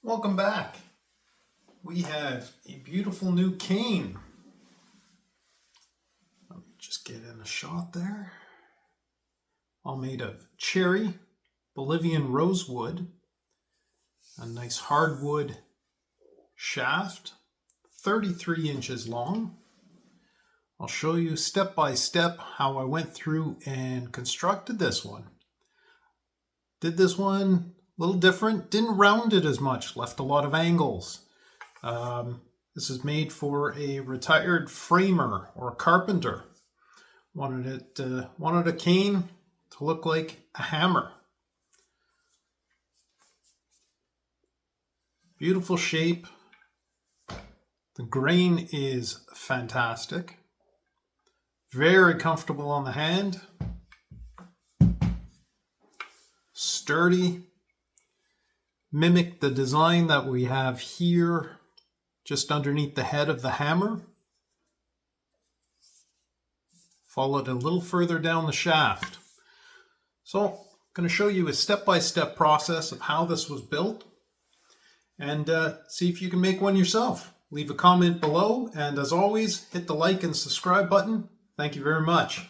Welcome back. We have a beautiful new cane. Let me just get in a shot there. All made of cherry, Bolivian rosewood, a nice hardwood shaft, 33 inches long. I'll show you step by step how I went through and constructed this one. Did this one a little different, didn't round it as much, left a lot of angles. This is made for a retired framer or a carpenter. Wanted a cane to look like a hammer. Beautiful shape. The grain is fantastic. Very comfortable on the hand. Sturdy. Mimic the design that we have here just underneath the head of the hammer. Followed a little further down the shaft. So I'm going to show you a step-by-step process of how this was built and see if you can make one yourself. Leave a comment below, and as always, hit the like and subscribe button. Thank you very much.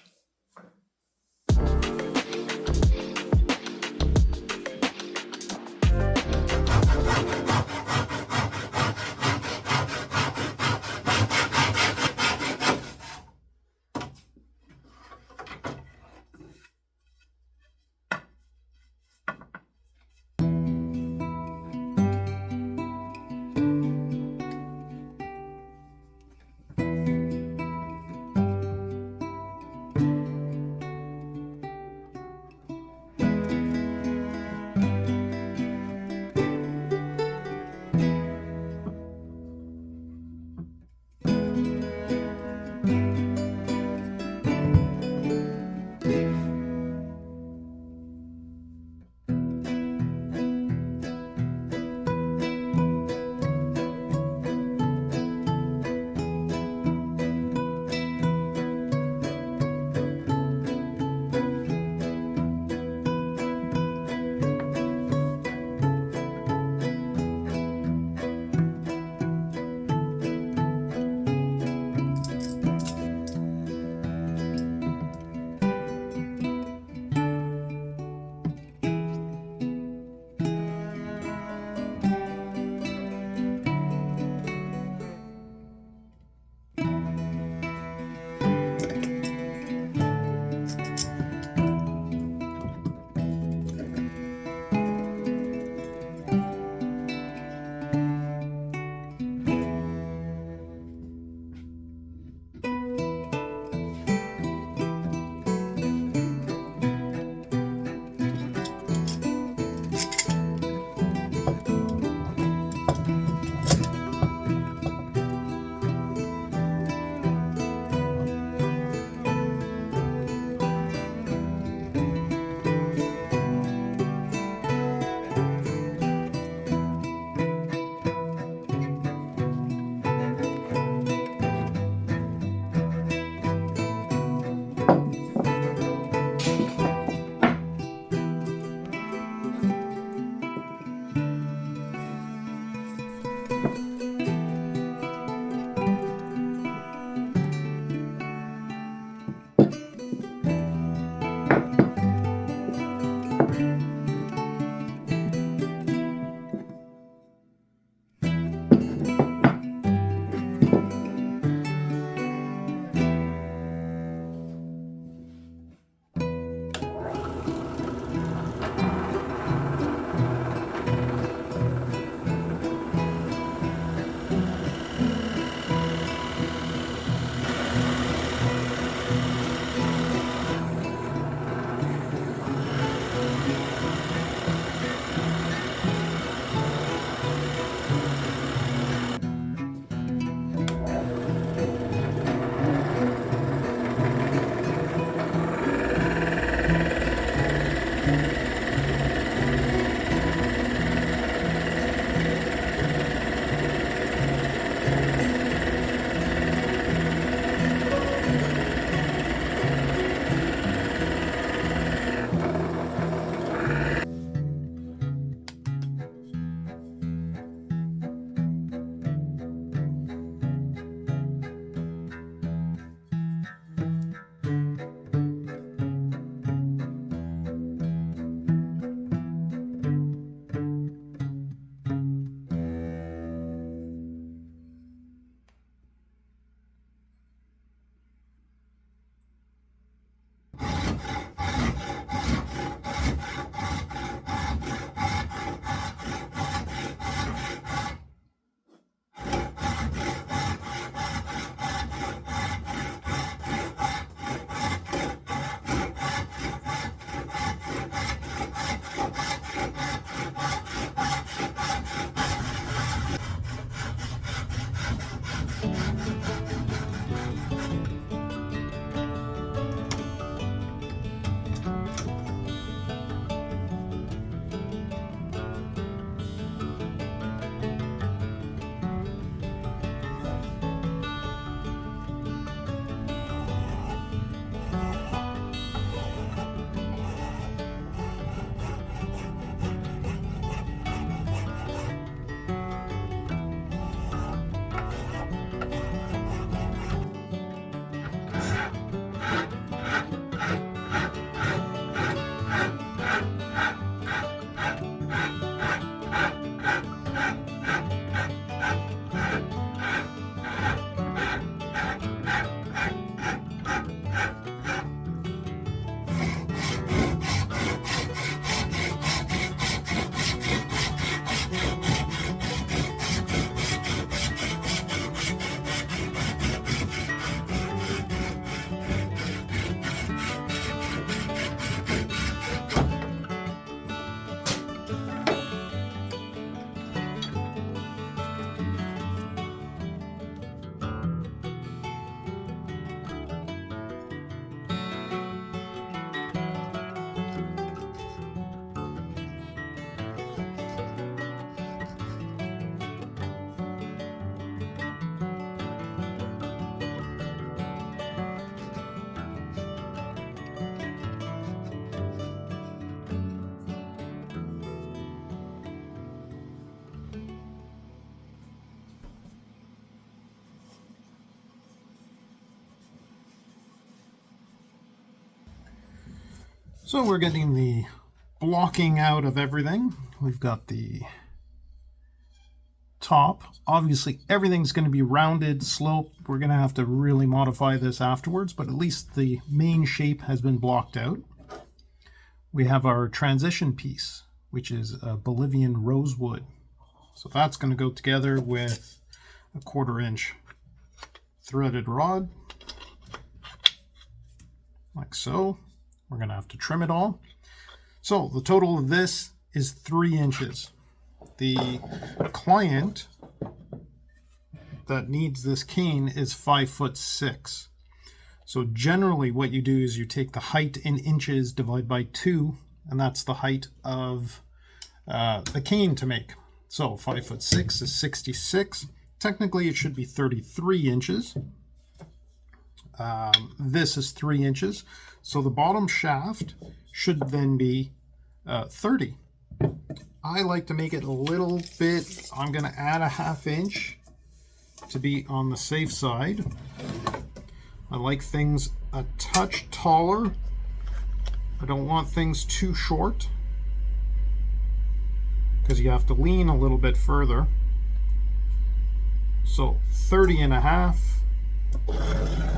So we're getting the blocking out of everything. We've got the top. Obviously everything's going to be rounded, slope. We're going to have to really modify this afterwards, but at least the main shape has been blocked out. We have our transition piece, which is a Bolivian rosewood. So that's going to go together with a 1/4 inch threaded rod, like so. We're going to have to trim it all. So the total of this is 3 inches. The client that needs this cane is 5'6". So generally what you do is you take the height in inches, divide by 2, and that's the height of the cane to make. So 5'6" is 66. Technically it should be 33 inches. This is 3 inches. So the bottom shaft should then be 30. I like to make it a little bit, I'm going to add a 1/2 inch to be on the safe side. I like things a touch taller. I don't want things too short because you have to lean a little bit further. So 30.5.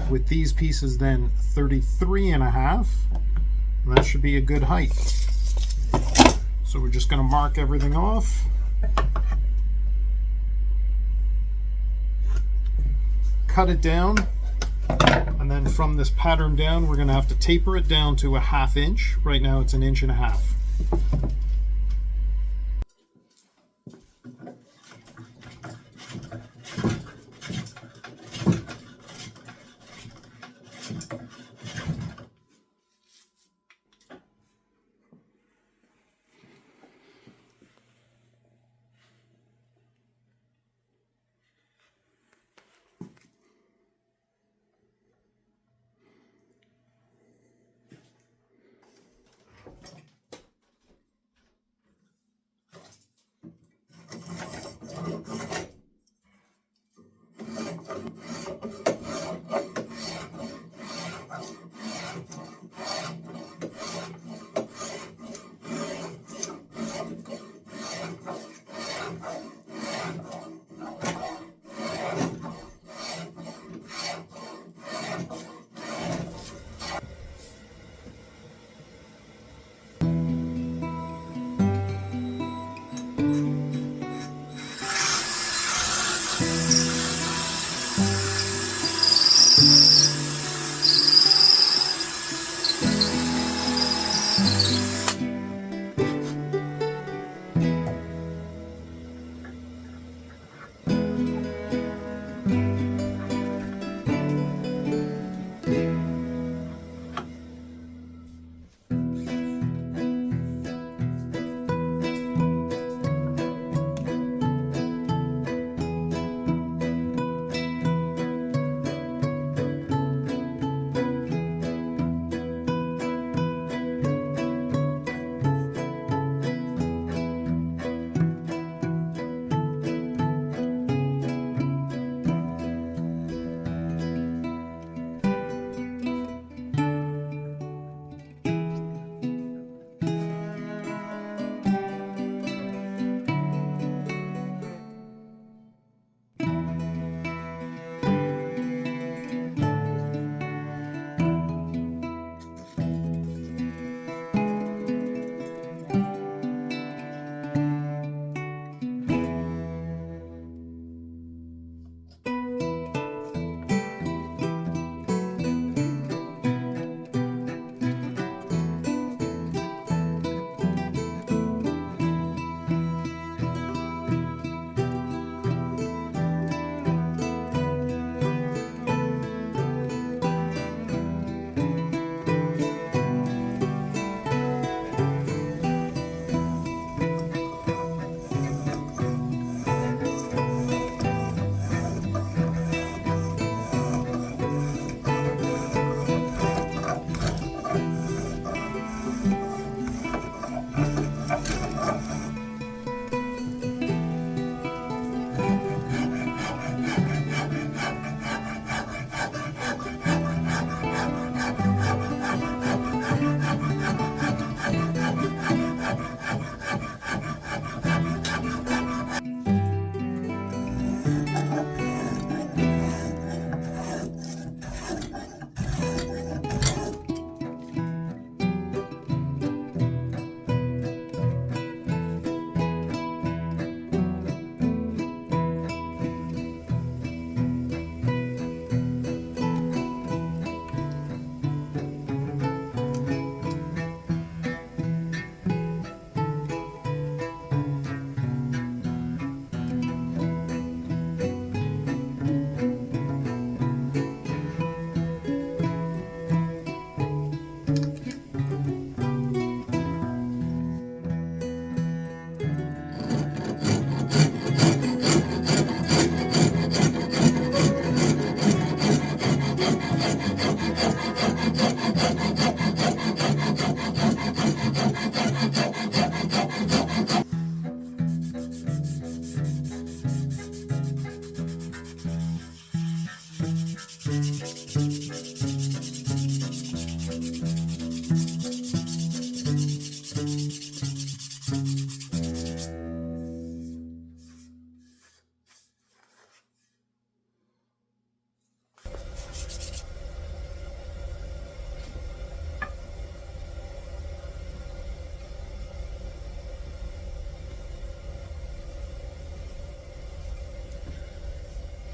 With these pieces then 33.5. And that should be a good height. So we're just going to mark everything off. Cut it down. And then from this pattern down, we're going to have to taper it down to a 1/2 inch. Right now it's 1.5 inches.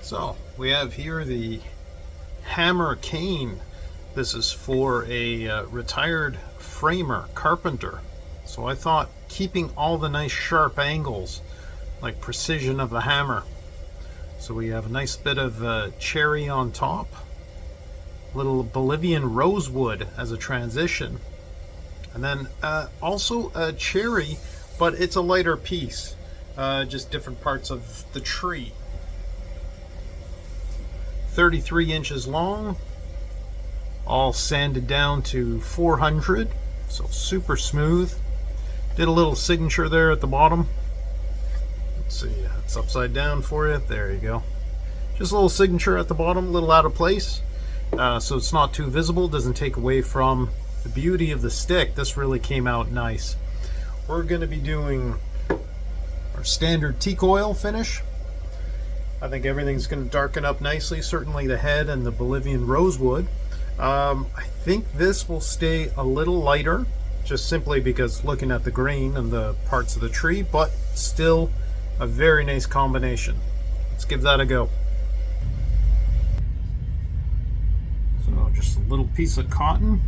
So we have here the hammer cane. This is for a retired framer, carpenter. So I thought keeping all the nice sharp angles, like precision of the hammer. So we have a nice bit of cherry on top, little Bolivian rosewood as a transition, and then also a cherry, but it's a lighter piece, just different parts of the tree. 33 inches long, all sanded down to 400, so super smooth. Did a little signature there at the bottom. Let's see, it's upside down for you. There you go. Just a little signature at the bottom, a little out of place, so it's not too visible, doesn't take away from the beauty of the stick. This really came out nice. We're going to be doing our standard teak oil finish. I think everything's going to darken up nicely, certainly the head and the Bolivian rosewood. I think this will stay a little lighter, just simply because looking at the grain and the parts of the tree, but still a very nice combination. Let's give that a go. So just a little piece of cotton,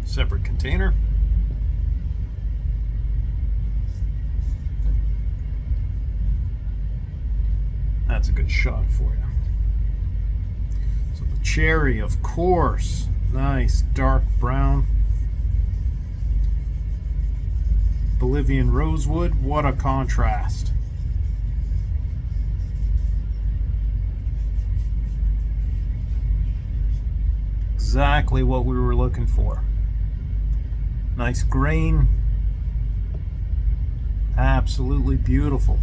separate container. That's a good shot for you. So the cherry, of course, nice dark brown. Bolivian rosewood, what a contrast. Exactly what we were looking for. Nice grain. Absolutely beautiful.